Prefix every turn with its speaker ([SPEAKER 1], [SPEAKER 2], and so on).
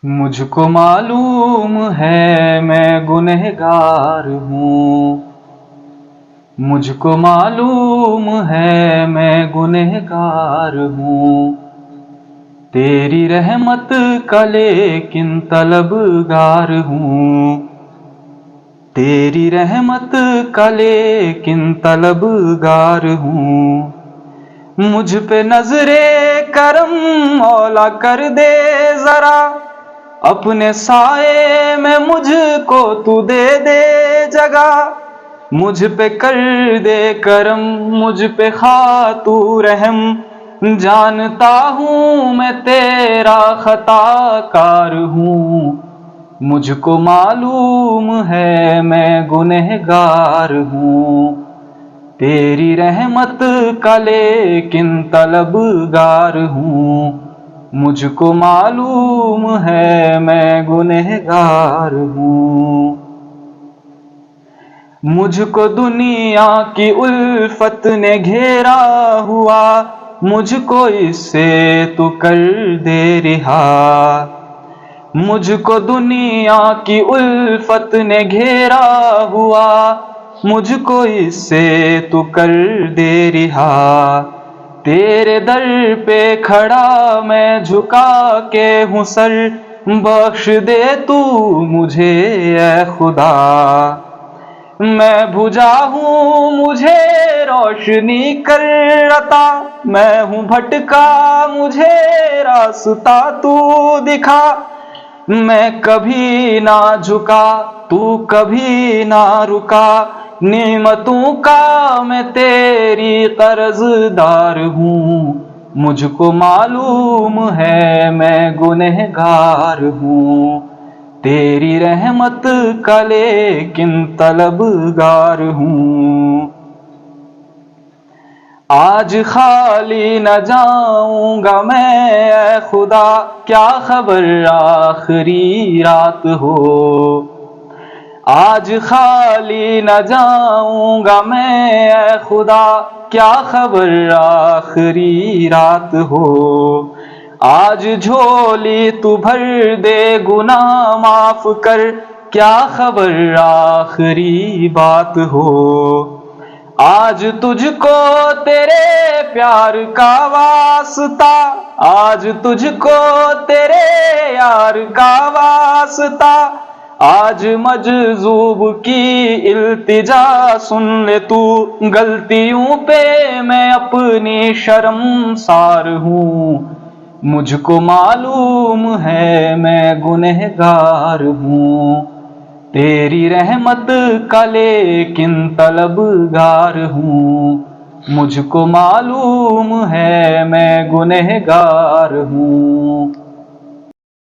[SPEAKER 1] مجھ کو معلوم ہے میں گنہگار ہوں، مجھ کو معلوم ہے میں گنہگار ہوں، تیری رحمت کا لیکن طلبگار ہوں، تیری رحمت کا لیکن طلبگار ہوں، مجھ پہ نظر کرم مولا کر دے ذرا، اپنے سائے میں مجھ کو تو دے دے جگہ، مجھ پہ کر دے کرم، مجھ پہ خواہ تو رحم، جانتا ہوں میں تیرا خطا کار ہوں، مجھ کو معلوم ہے میں گنہگار ہوں، تیری رحمت کا لیکن طلبگار ہوں، مجھ کو معلوم ہے میں گنہگار ہوں، مجھ کو دنیا کی الفت نے گھیرا ہوا، مجھ کو اس سے تو کر دے رہا، مجھ کو دنیا کی الفت نے گھیرا ہوا، مجھ کو اس سے تو کر دے رہا، تیرے در پہ کھڑا میں جھکا کے ہوں سر، بخش دے تو مجھے اے خدا، میں بجھا ہوں مجھے روشنی کر عطا، میں ہوں بھٹکا مجھے راستہ تو دکھا، میں کبھی نہ جھکا تو کبھی نہ رکا، نعمتوں کا میں تیری قرض دار ہوں، مجھ کو معلوم ہے میں گنہگار ہوں، تیری رحمت کا لیکن طلبگار ہوں، آج خالی نہ جاؤں گا میں اے خدا، کیا خبر آخری رات ہو، آج خالی نہ جاؤں گا میں اے خدا، کیا خبر آخری رات ہو، آج جھولی تو بھر دے گناہ معاف کر، کیا خبر آخری بات ہو، آج تجھ کو تیرے پیار کا واسطہ، آج تجھ کو تیرے یار کا واسطہ، آج مجذوب کی التجا سن لے تو، غلطیوں پہ میں اپنی شرمسار ہوں، مجھ کو معلوم ہے میں گنہگار ہوں، تیری رحمت کا لیکن طلبگار ہوں، مجھ کو معلوم ہے میں گنہگار ہوں،